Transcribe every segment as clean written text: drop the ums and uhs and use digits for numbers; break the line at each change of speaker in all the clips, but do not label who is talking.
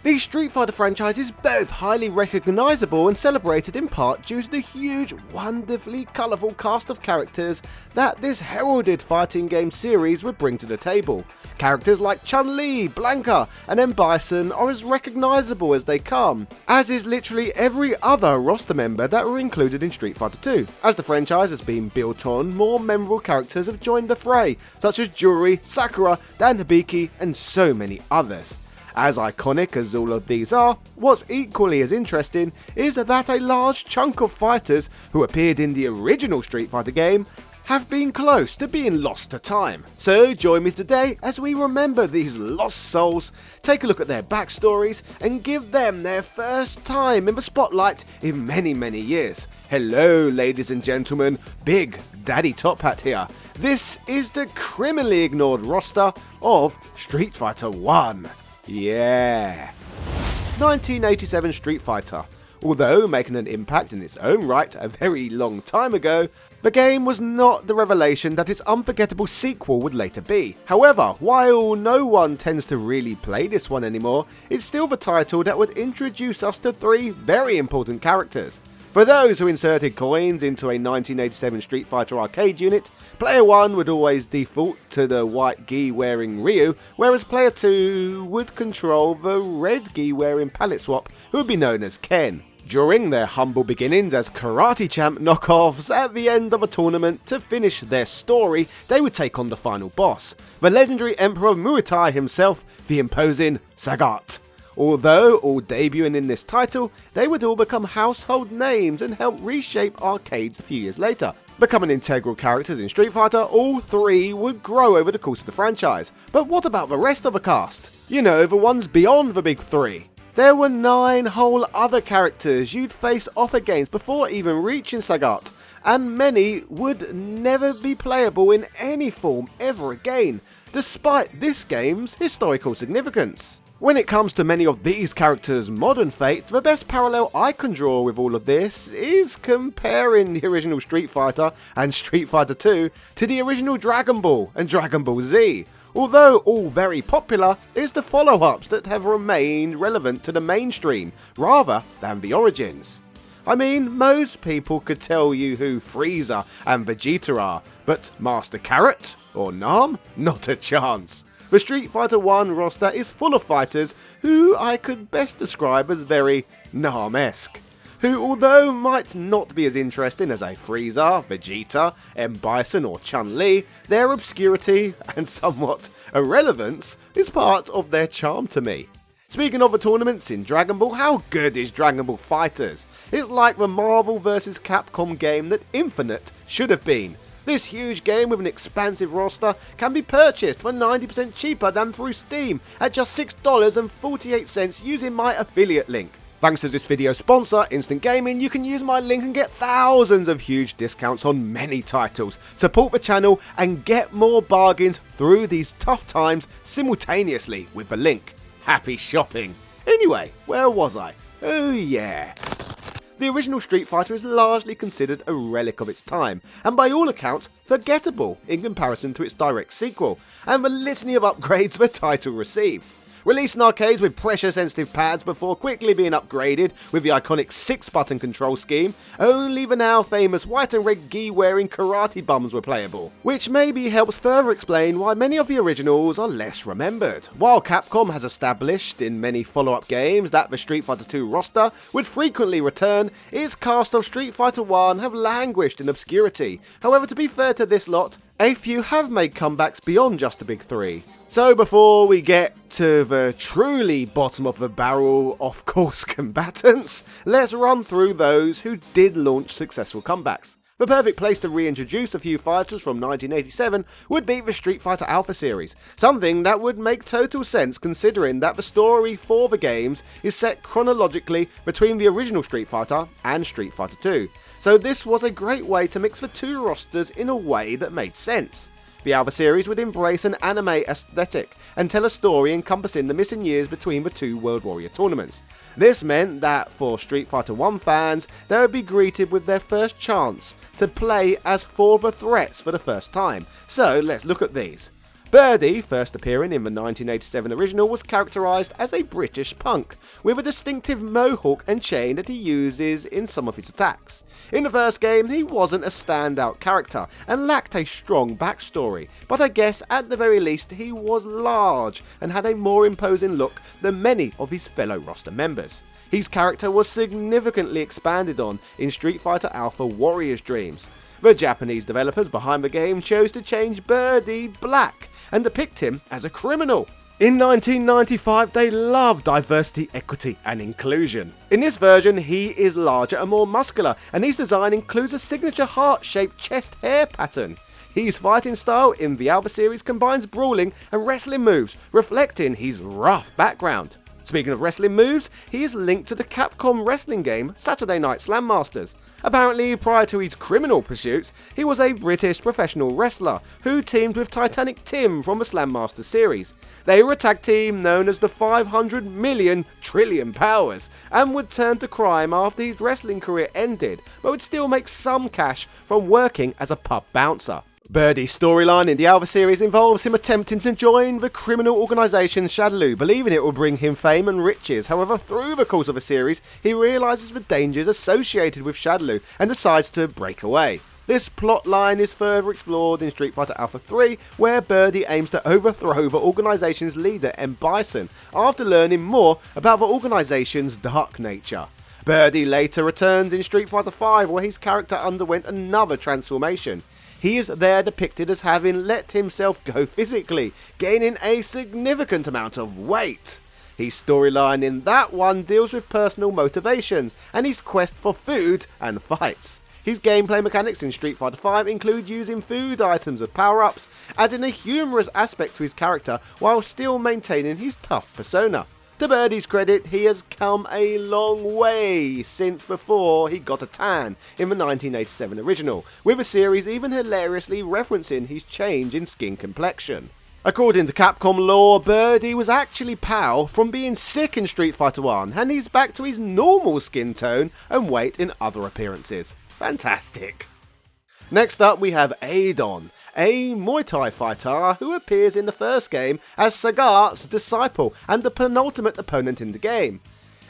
The Street Fighter franchise is both highly recognisable and celebrated in part due to the huge, wonderfully colourful cast of characters that this heralded fighting game series would bring to the table. Characters like Chun-Li, Blanka and M. Bison are as recognisable as they come, as is literally every other roster member that were included in Street Fighter 2. As the franchise has been built on, more memorable characters have joined the fray, such as Juri, Sakura, Dan Hibiki and so many others. As iconic as all of these are, what's equally as interesting is that a large chunk of fighters who appeared in the original Street Fighter game have been close to being lost to time. So join me today as we remember these lost souls, take a look at their backstories and give them their first time in the spotlight in many years. Hello ladies and gentlemen, Big Daddy Top Hat here. This is the criminally ignored roster of Street Fighter 1. Yeah. 1987 Street Fighter. Although making an impact in its own right a very long time ago, the game was not the revelation that its unforgettable sequel would later be. However, while no one tends to really play this one anymore, it's still the title that would introduce us to three very important characters. For those who inserted coins into a 1987 Street Fighter arcade unit, Player 1 would always default to the white gi wearing Ryu, whereas Player 2 would control the red gi wearing palette swap who would be known as Ken. During their humble beginnings as karate champ knockoffs, at the end of a tournament to finish their story, they would take on the final boss, the legendary Emperor Muay Thai himself, the imposing Sagat. Although all debuting in this title, they would all become household names and help reshape arcades a few years later. Becoming integral characters in Street Fighter, all three would grow over the course of the franchise. But what about the rest of the cast? You know, the ones beyond the big three. There were 9 whole other characters you'd face off against before even reaching Sagat, and many would never be playable in any form ever again, despite this game's historical significance. When it comes to many of these characters' modern fate, the best parallel I can draw with all of this is comparing the original Street Fighter and Street Fighter 2 to the original Dragon Ball and Dragon Ball Z. Although all very popular, it's the follow-ups that have remained relevant to the mainstream rather than the origins. I mean, most people could tell you who Frieza and Vegeta are, but Master Carrot or Nam? Not a chance. The Street Fighter 1 roster is full of fighters who I could best describe as very Nam-esque, who although might not be as interesting as a Frieza, Vegeta, M. Bison or Chun-Li, their obscurity and somewhat irrelevance is part of their charm to me. Speaking of the tournaments in Dragon Ball, how good is Dragon Ball FighterZ? It's like the Marvel vs Capcom game that Infinite should have been. This huge game with an expansive roster can be purchased for 90% cheaper than through Steam at just $6.48 using my affiliate link. Thanks to this video sponsor, Instant Gaming, you can use my link and get thousands of huge discounts on many titles, support the channel and get more bargains through these tough times simultaneously with the link. Happy shopping! Anyway, where was I? Oh yeah. The original Street Fighter is largely considered a relic of its time, and by all accounts, forgettable in comparison to its direct sequel, and the litany of upgrades the title received. Released in arcades with pressure-sensitive pads before quickly being upgraded with the iconic 6-button control scheme, only the now famous white and red gi-wearing karate bums were playable, which maybe helps further explain why many of the originals are less remembered. While Capcom has established in many follow-up games that the Street Fighter 2 roster would frequently return, its cast of Street Fighter 1 have languished in obscurity. However, to be fair to this lot, a few have made comebacks beyond just the big three. So before we get to the truly bottom of the barrel off-course combatants, let's run through those who did launch successful comebacks. The perfect place to reintroduce a few fighters from 1987 would be the Street Fighter Alpha series, something that would make total sense considering that the story for the games is set chronologically between the original Street Fighter and Street Fighter 2, so this was a great way to mix the two rosters in a way that made sense. The Alpha series would embrace an anime aesthetic and tell a story encompassing the missing years between the two World Warrior tournaments. This meant that for Street Fighter 1 fans, they would be greeted with their first chance to play as for the threats for the first time. So let's look at these. Birdie, first appearing in the 1987 original, was characterised as a British punk, with a distinctive mohawk and chain that he uses in some of his attacks. In the first game, he wasn't a standout character and lacked a strong backstory, but I guess at the very least he was large and had a more imposing look than many of his fellow roster members. His character was significantly expanded on in Street Fighter Alpha Warrior's Dreams. The Japanese developers behind the game chose to change Birdie black and depict him as a criminal. In 1995, they love diversity, equity and inclusion. In this version, he is larger and more muscular, and his design includes a signature heart-shaped chest hair pattern. His fighting style in the Alpha series combines brawling and wrestling moves, reflecting his rough background. Speaking of wrestling moves, he is linked to the Capcom wrestling game Saturday Night Slam Masters. Apparently, prior to his criminal pursuits, he was a British professional wrestler who teamed with Titanic Tim from the Slam Masters series. They were a tag team known as the 500 million trillion powers and would turn to crime after his wrestling career ended, but would still make some cash from working as a pub bouncer. Birdie's storyline in the Alpha series involves him attempting to join the criminal organisation Shadaloo, believing it will bring him fame and riches. However, through the course of the series, he realises the dangers associated with Shadaloo and decides to break away. This plotline is further explored in Street Fighter Alpha 3, where Birdie aims to overthrow the organisation's leader M. Bison, after learning more about the organisation's dark nature. Birdie later returns in Street Fighter 5, where his character underwent another transformation. He is there depicted as having let himself go physically, gaining a significant amount of weight. His storyline in that one deals with personal motivations and his quest for food and fights. His gameplay mechanics in Street Fighter V include using food items as power-ups, adding a humorous aspect to his character while still maintaining his tough persona. To Birdie's credit, he has come a long way since before he got a tan in the 1987 original, with the series even hilariously referencing his change in skin complexion. According to Capcom lore, Birdie was actually Pal from being sick in Street Fighter 1, and he's back to his normal skin tone and weight in other appearances. Fantastic! Next up we have Adon, a Muay Thai fighter who appears in the first game as Sagat's disciple and the penultimate opponent in the game.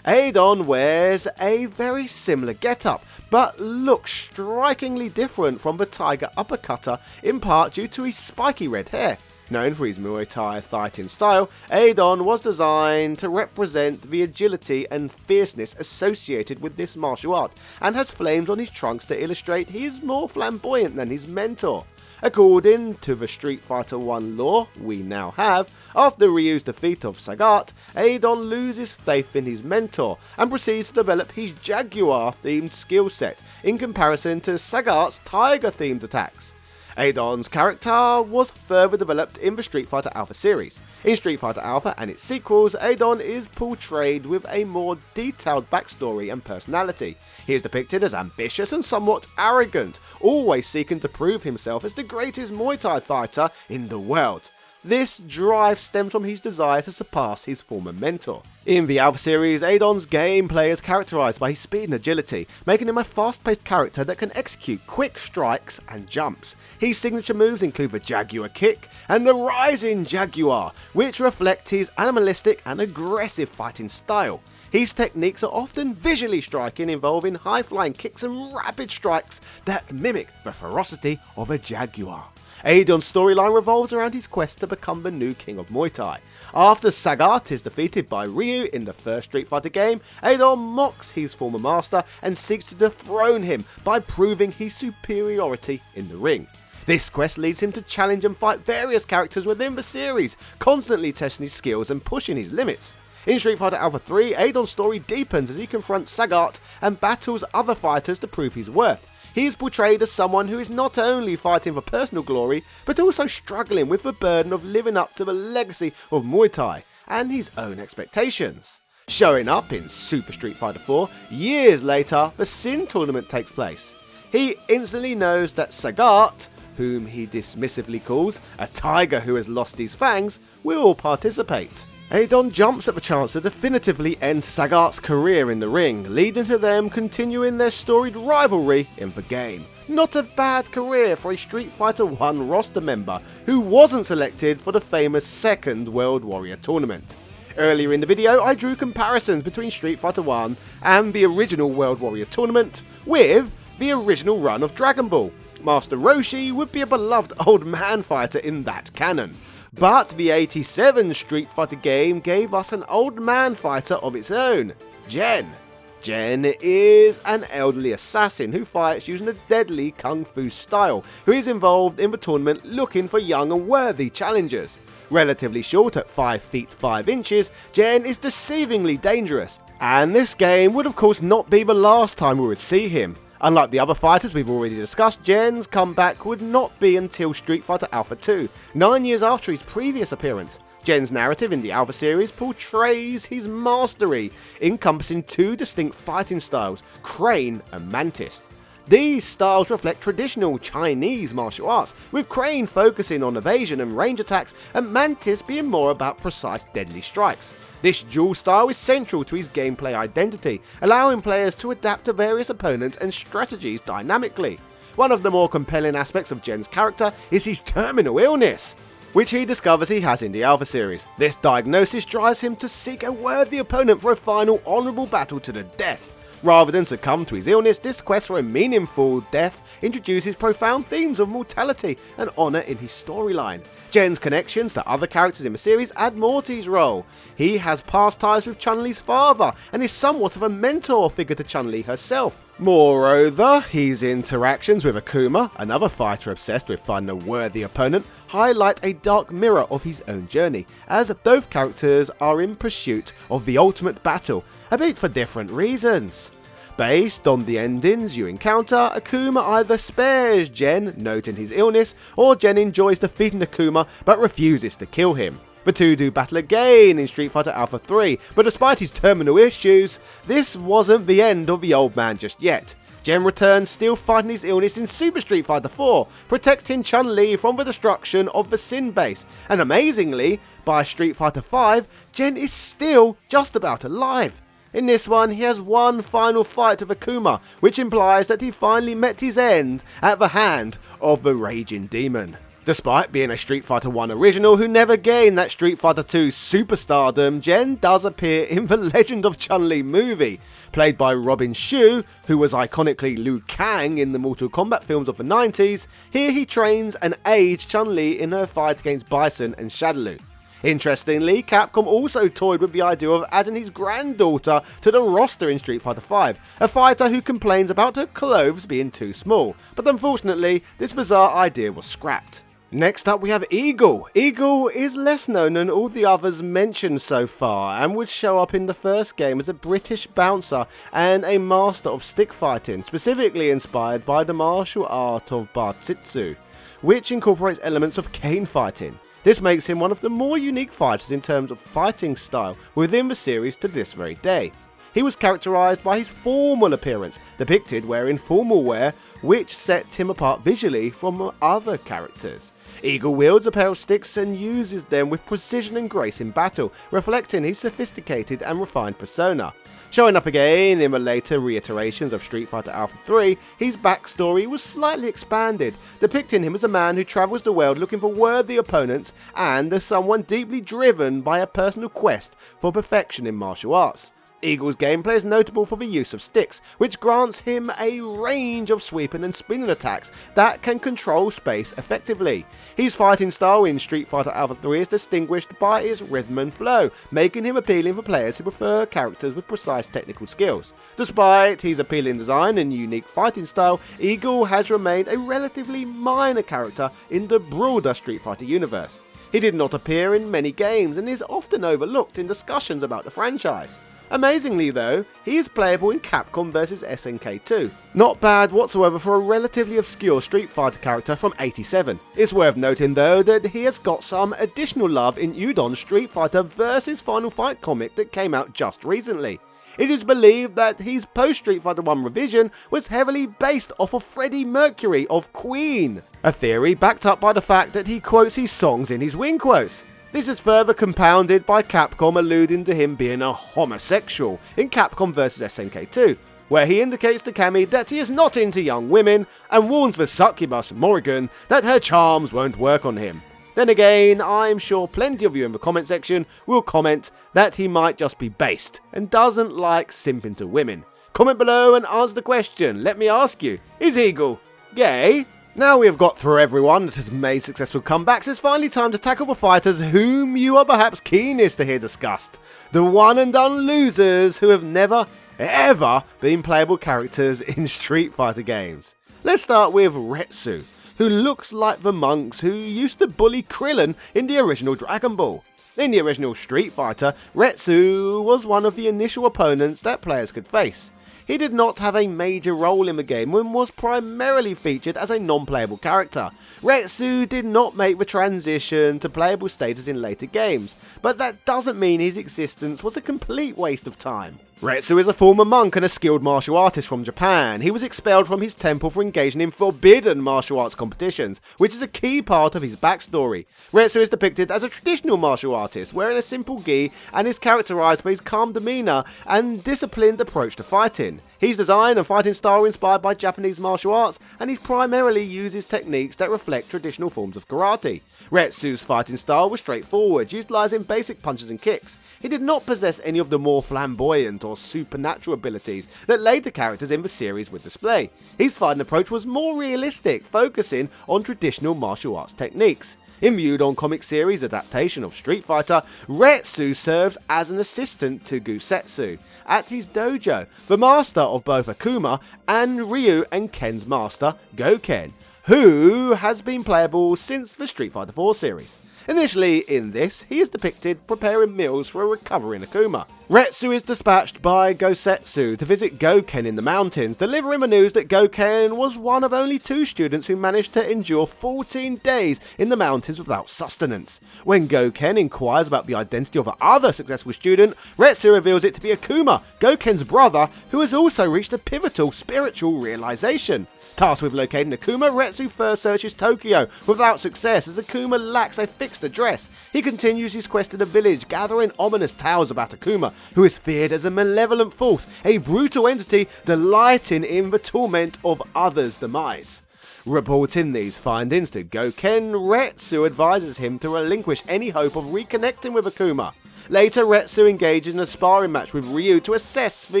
Adon wears a very similar getup, but looks strikingly different from the Tiger Uppercutter, in part due to his spiky red hair. Known for his Muay Thai fighting style, Adon was designed to represent the agility and fierceness associated with this martial art, and has flames on his trunks to illustrate he is more flamboyant than his mentor. According to the Street Fighter 1 lore we now have, after Ryu's defeat of Sagat, Adon loses faith in his mentor and proceeds to develop his Jaguar-themed skill set in comparison to Sagat's Tiger-themed attacks. Adon's character was further developed in the Street Fighter Alpha series. In Street Fighter Alpha and its sequels, Adon is portrayed with a more detailed backstory and personality. He is depicted as ambitious and somewhat arrogant, always seeking to prove himself as the greatest Muay Thai fighter in the world. This drive stems from his desire to surpass his former mentor. In the Alpha series, Adon's gameplay is characterised by his speed and agility, making him a fast-paced character that can execute quick strikes and jumps. His signature moves include the Jaguar kick and the Rising Jaguar, which reflect his animalistic and aggressive fighting style. His techniques are often visually striking, involving high-flying kicks and rapid strikes that mimic the ferocity of a jaguar. Adon's storyline revolves around his quest to become the new king of Muay Thai. After Sagat is defeated by Ryu in the first Street Fighter game, Adon mocks his former master and seeks to dethrone him by proving his superiority in the ring. This quest leads him to challenge and fight various characters within the series, constantly testing his skills and pushing his limits. In Street Fighter Alpha 3, Adon's story deepens as he confronts Sagat and battles other fighters to prove his worth. He is portrayed as someone who is not only fighting for personal glory, but also struggling with the burden of living up to the legacy of Muay Thai and his own expectations. Showing up in Super Street Fighter 4, years later, the Sin tournament takes place. He instantly knows that Sagat, whom he dismissively calls a tiger who has lost his fangs, will participate. Adon jumps at the chance to definitively end Sagat's career in the ring, leading to them continuing their storied rivalry in the game. Not a bad career for a Street Fighter 1 roster member who wasn't selected for the famous second World Warrior tournament. Earlier in the video, I drew comparisons between Street Fighter 1 and the original World Warrior tournament with the original run of Dragon Ball. Master Roshi would be a beloved old man fighter in that canon. But the 87 Street Fighter game gave us an old man fighter of its own, Gen. Gen is an elderly assassin who fights using a deadly kung fu style, who is involved in the tournament looking for young and worthy challengers. Relatively short at 5 feet 5 inches, Gen is deceivingly dangerous, and this game would of course not be the last time we would see him. Unlike the other fighters we've already discussed, Gen's comeback would not be until Street Fighter Alpha 2, 9 years after his previous appearance. Gen's narrative in the Alpha series portrays his mastery, encompassing two distinct fighting styles, Crane and Mantis. These styles reflect traditional Chinese martial arts, with Crane focusing on evasion and range attacks, and Mantis being more about precise deadly strikes. This dual style is central to his gameplay identity, allowing players to adapt to various opponents and strategies dynamically. One of the more compelling aspects of Gen's character is his terminal illness, which he discovers he has in the Alpha series. This diagnosis drives him to seek a worthy opponent for a final honourable battle to the death. Rather than succumb to his illness, this quest for a meaningful death introduces profound themes of mortality and honour in his storyline. Gen's connections to other characters in the series add more to his role. He has past ties with Chun-Li's father and is somewhat of a mentor figure to Chun-Li herself. Moreover, his interactions with Akuma, another fighter obsessed with finding a worthy opponent, highlight a dark mirror of his own journey, as both characters are in pursuit of the ultimate battle, albeit for different reasons. Based on the endings you encounter, Akuma either spares Gen, noting his illness, or Gen enjoys defeating Akuma but refuses to kill him. The two do battle again in Street Fighter Alpha 3, but despite his terminal issues, this wasn't the end of the old man just yet. Gen returns still fighting his illness in Super Street Fighter 4, protecting Chun-Li from the destruction of the Sin base, and amazingly, by Street Fighter 5, Gen is still just about alive. In this one, he has one final fight with Akuma, which implies that he finally met his end at the hand of the Raging Demon. Despite being a Street Fighter 1 original who never gained that Street Fighter 2 superstardom, Gen does appear in the Legend of Chun-Li movie. Played by Robin Shu, who was iconically Liu Kang in the Mortal Kombat films of the 90s, here he trains and aids Chun-Li in her fight against Bison and Shadaloo. Interestingly, Capcom also toyed with the idea of adding his granddaughter to the roster in Street Fighter V, a fighter who complains about her clothes being too small, but unfortunately this bizarre idea was scrapped. Next up we have Eagle. Eagle is less known than all the others mentioned so far and would show up in the first game as a British bouncer and a master of stick fighting, specifically inspired by the martial art of Bartitsu, which incorporates elements of cane fighting. This makes him one of the more unique fighters in terms of fighting style within the series to this very day. He was characterised by his formal appearance, depicted wearing formal wear, which sets him apart visually from other characters. Eagle wields a pair of sticks and uses them with precision and grace in battle, reflecting his sophisticated and refined persona. Showing up again in the later reiterations of Street Fighter Alpha 3, his backstory was slightly expanded, depicting him as a man who travels the world looking for worthy opponents and as someone deeply driven by a personal quest for perfection in martial arts. Eagle's gameplay is notable for the use of sticks, which grants him a range of sweeping and spinning attacks that can control space effectively. His fighting style in Street Fighter Alpha 3 is distinguished by its rhythm and flow, making him appealing for players who prefer characters with precise technical skills. Despite his appealing design and unique fighting style, Eagle has remained a relatively minor character in the broader Street Fighter universe. He did not appear in many games and is often overlooked in discussions about the franchise. Amazingly though, he is playable in Capcom vs SNK 2. Not bad whatsoever for a relatively obscure Street Fighter character from '87. It's worth noting though that he has got some additional love in Adon's Street Fighter vs Final Fight comic that came out just recently. It is believed that his post-Street Fighter 1 revision was heavily based off of Freddie Mercury of Queen, a theory backed up by the fact that he quotes his songs in his win quotes. This is further compounded by Capcom alluding to him being a homosexual in Capcom vs SNK 2. where he indicates to Cammy that he is not into young women and warns the succubus Morrigan that her charms won't work on him. Then again, I'm sure plenty of you in the comment section will comment that he might just be based and doesn't like simping to women. Comment below and answer the question. Let me ask you, is Eagle gay? Now we have got through everyone that has made successful comebacks, it's finally time to tackle the fighters whom you are perhaps keenest to hear discussed. The one and done losers who have never, ever been playable characters in Street Fighter games. Let's start with Retsu, who looks like the monks who used to bully Krillin in the original Dragon Ball. In the original Street Fighter, Retsu was one of the initial opponents that players could face. He did not have a major role in the game and was primarily featured as a non-playable character. Retsu did not make the transition to playable status in later games, but that doesn't mean his existence was a complete waste of time. Retsu is a former monk and a skilled martial artist from Japan. He was expelled from his temple for engaging in forbidden martial arts competitions, which is a key part of his backstory. Retsu is depicted as a traditional martial artist, wearing a simple gi, and is characterized by his calm demeanor and disciplined approach to fighting. His design and fighting style are inspired by Japanese martial arts, and he primarily uses techniques that reflect traditional forms of karate. Retsu's fighting style was straightforward, utilizing basic punches and kicks. He did not possess any of the more flamboyant or supernatural abilities that later characters in the series would display. His fighting approach was more realistic, focusing on traditional martial arts techniques. In the Adon comic series adaptation of Street Fighter, Retsu serves as an assistant to Gusetsu at his dojo, the master of both Akuma and Ryu and Ken's master, Goken, who has been playable since the Street Fighter 4 series. Initially in this, he is depicted preparing meals for a recovering Akuma. Retsu is dispatched by Gusetsu to visit Goken in the mountains, delivering the news that Goken was one of only 2 students who managed to endure 14 days in the mountains without sustenance. When Goken inquires about the identity of the other successful student, Retsu reveals it to be Akuma, Goken's brother, who has also reached a pivotal spiritual realization. Tasked with locating Akuma, Retsu first searches Tokyo, without success as Akuma lacks a fixed address. He continues his quest to the village, gathering ominous tales about Akuma, who is feared as a malevolent force, a brutal entity delighting in the torment of others' demise. Reporting these findings to Goken, Retsu advises him to relinquish any hope of reconnecting with Akuma. Later, Retsu engages in a sparring match with Ryu to assess the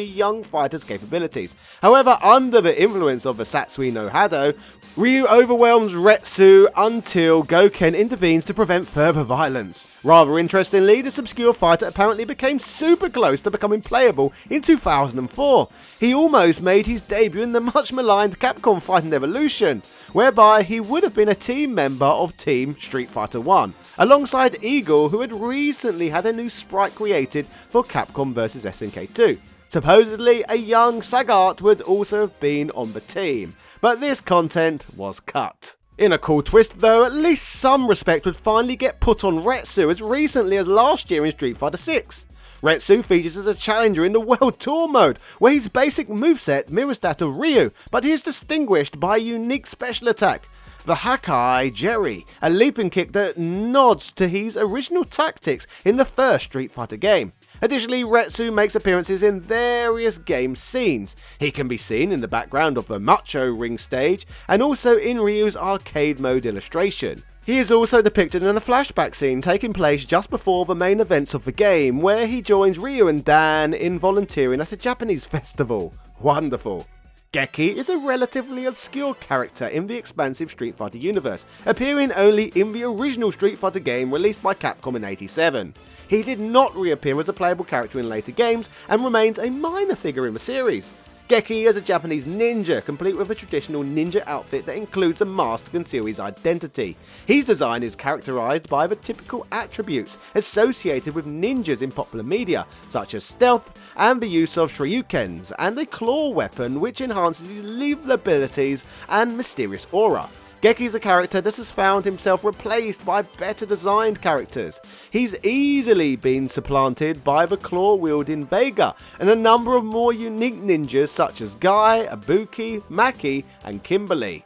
young fighter's capabilities. However, under the influence of the Satsui no Hado, Ryu overwhelms Retsu until Goken intervenes to prevent further violence. Rather interestingly, this obscure fighter apparently became super close to becoming playable in 2004. He almost made his debut in the much maligned Capcom Fighting Evolution, whereby he would have been a team member of Team Street Fighter 1, alongside Eagle, who had recently had a new sprite created for Capcom vs SNK 2. Supposedly, a young Sagat would also have been on the team, but this content was cut. In a cool twist though, at least some respect would finally get put on Retsu as recently as last year in Street Fighter 6. Retsu features as a challenger in the World Tour mode, where his basic moveset mirrors that of Ryu, but he is distinguished by a unique special attack, the Hakai Jerry, a leaping kick that nods to his original tactics in the first Street Fighter game. Additionally, Retsu makes appearances in various game scenes. He can be seen in the background of the Macho Ring stage and also in Ryu's arcade mode illustration. He is also depicted in a flashback scene taking place just before the main events of the game, where he joins Ryu and Dan in volunteering at a Japanese festival. Wonderful. Geki is a relatively obscure character in the expansive Street Fighter universe, appearing only in the original Street Fighter game released by Capcom in '87. He did not reappear as a playable character in later games and remains a minor figure in the series. Geki is a Japanese ninja, complete with a traditional ninja outfit that includes a mask to conceal his identity. His design is characterized by the typical attributes associated with ninjas in popular media, such as stealth and the use of shurikens, and a claw weapon which enhances his lethal abilities and mysterious aura. Geki is a character that has found himself replaced by better designed characters. He's easily been supplanted by the claw-wielding Vega and a number of more unique ninjas such as Guy, Ibuki, Maki and Kimberly.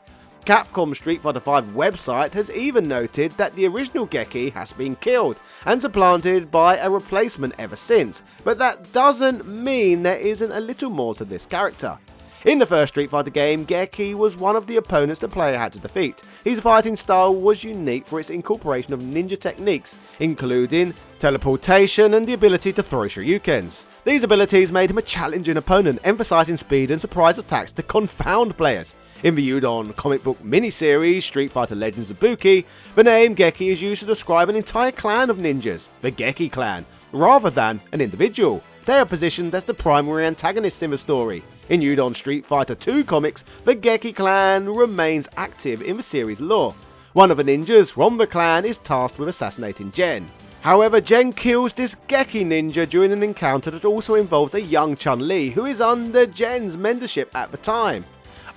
Capcom's Street Fighter V website has even noted that the original Geki has been killed and supplanted by a replacement ever since, but that doesn't mean there isn't a little more to this character. In the first Street Fighter game, Geki was one of the opponents the player had to defeat. His fighting style was unique for its incorporation of ninja techniques, including teleportation and the ability to throw shoryukens. These abilities made him a challenging opponent, emphasizing speed and surprise attacks to confound players. In the Adon comic book miniseries Street Fighter Legends of Buki, the name Geki is used to describe an entire clan of ninjas, the Geki clan, rather than an individual. They are positioned as the primary antagonists in the story. In Adon Street Fighter 2 comics, the Geki clan remains active in the series lore. One of the ninjas from the clan is tasked with assassinating Jen. However, Jen kills this Geki ninja during an encounter that also involves a young Chun-Li, who is under Jen's mentorship at the time.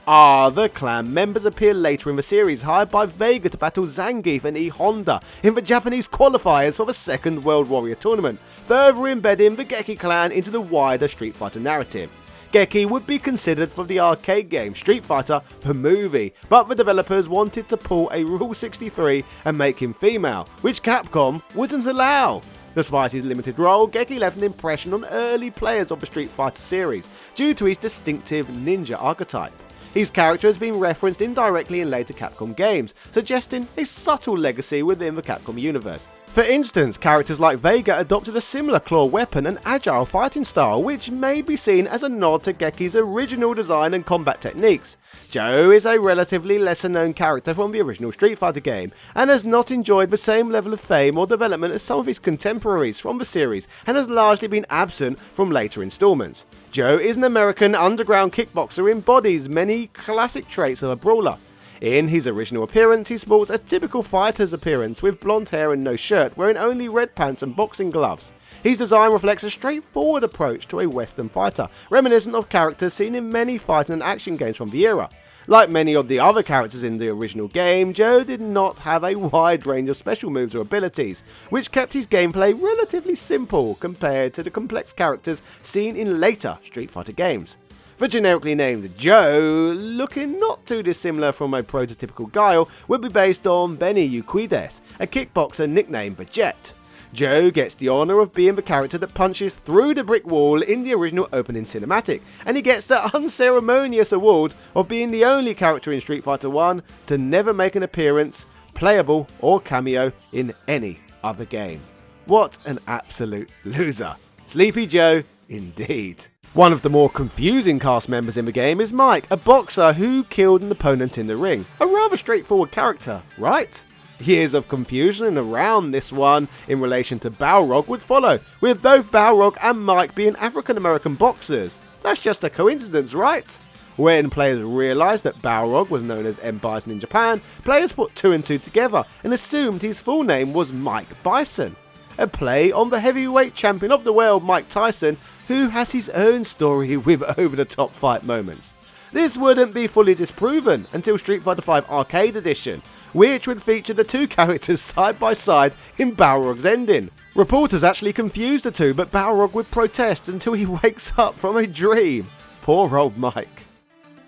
Other clan members appear later in the series, hired by Vega to battle Zangief and E Honda in the Japanese qualifiers for the Second World Warrior Tournament, further embedding the Geki clan into the wider Street Fighter narrative. Geki would be considered for the arcade game Street Fighter the movie, but the developers wanted to pull a Rule 63 and make him female, which Capcom wouldn't allow. Despite his limited role, Geki left an impression on early players of the Street Fighter series due to his distinctive ninja archetype. His character has been referenced indirectly in later Capcom games, suggesting a subtle legacy within the Capcom universe. For instance, characters like Vega adopted a similar claw weapon and agile fighting style, which may be seen as a nod to Geki's original design and combat techniques. Joe is a relatively lesser known character from the original Street Fighter game, and has not enjoyed the same level of fame or development as some of his contemporaries from the series, and has largely been absent from later installments. Joe is an American underground kickboxer who embodies many classic traits of a brawler. In his original appearance, he sports a typical fighter's appearance with blonde hair and no shirt, wearing only red pants and boxing gloves. His design reflects a straightforward approach to a Western fighter, reminiscent of characters seen in many fighting and action games from the era. Like many of the other characters in the original game, Joe did not have a wide range of special moves or abilities, which kept his gameplay relatively simple compared to the complex characters seen in later Street Fighter games. The generically named Joe, looking not too dissimilar from a prototypical Guile, would be based on Benny Euquides, a kickboxer nicknamed the Jet. Joe gets the honour of being the character that punches through the brick wall in the original opening cinematic, and he gets the unceremonious award of being the only character in Street Fighter 1 to never make an appearance, playable or cameo in any other game. What an absolute loser. Sleepy Joe indeed. One of the more confusing cast members in the game is Mike, a boxer who killed an opponent in the ring. A rather straightforward character, right? Years of confusion around this one in relation to Balrog would follow, with both Balrog and Mike being African American boxers. That's just a coincidence, right? When players realised that Balrog was known as M. Bison in Japan, players put two and two together and assumed his full name was Mike Bison. A play on the heavyweight champion of the world Mike Tyson, who has his own story with over-the-top fight moments. This wouldn't be fully disproven until Street Fighter V Arcade Edition, which would feature the two characters side by side in Balrog's ending. Reporters actually confused the two, but Balrog would protest until he wakes up from a dream. Poor old Mike.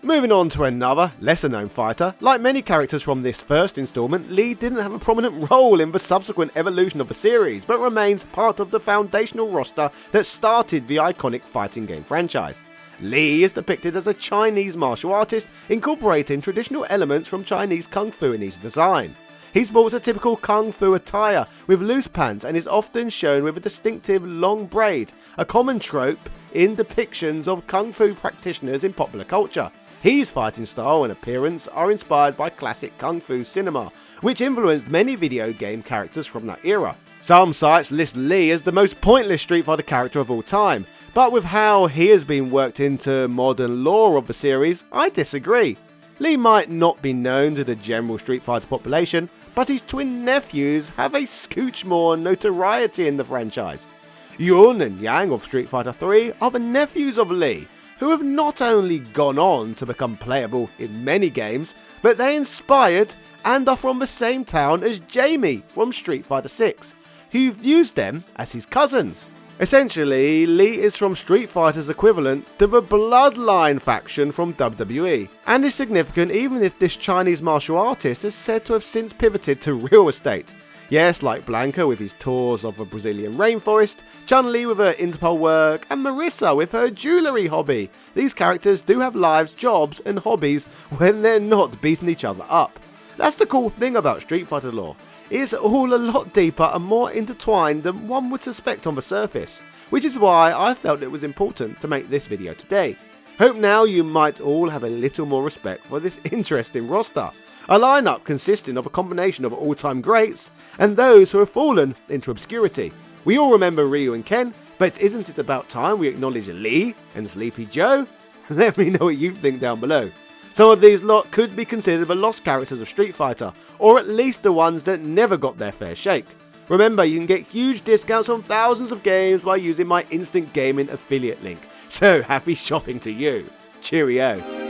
Moving on to another, lesser known fighter, like many characters from this first installment, Lee didn't have a prominent role in the subsequent evolution of the series, but remains part of the foundational roster that started the iconic fighting game franchise. Lee is depicted as a Chinese martial artist, incorporating traditional elements from Chinese Kung Fu in his design. He sports a typical Kung Fu attire with loose pants and is often shown with a distinctive long braid, a common trope in depictions of Kung Fu practitioners in popular culture. His fighting style and appearance are inspired by classic Kung Fu cinema, which influenced many video game characters from that era. Some sites list Lee as the most pointless Street Fighter character of all time, but with how he has been worked into modern lore of the series, I disagree. Lee might not be known to the general Street Fighter population, but his twin nephews have a scooch more notoriety in the franchise. Yun and Yang of Street Fighter 3 are the nephews of Lee, who have not only gone on to become playable in many games, but they inspired and are from the same town as Jamie from Street Fighter 6, who views them as his cousins. Essentially, Lee is from Street Fighter's equivalent to the Bloodline faction from WWE, and is significant even if this Chinese martial artist is said to have since pivoted to real estate. Yes, like Blanca with his tours of the Brazilian rainforest, Chun-Li with her Interpol work, and Marissa with her jewellery hobby. These characters do have lives, jobs and hobbies when they're not beating each other up. That's the cool thing about Street Fighter lore. It's all a lot deeper and more intertwined than one would suspect on the surface, which is why I felt it was important to make this video today. Hope now you might all have a little more respect for this interesting roster, a lineup consisting of a combination of all-time greats and those who have fallen into obscurity. We all remember Ryu and Ken, but isn't it about time we acknowledge Lee and Sleepy Joe? Let me know what you think down below. Some of these lot could be considered the lost characters of Street Fighter, or at least the ones that never got their fair shake. Remember, you can get huge discounts on thousands of games by using my Instant Gaming affiliate link. So happy shopping to you. Cheerio.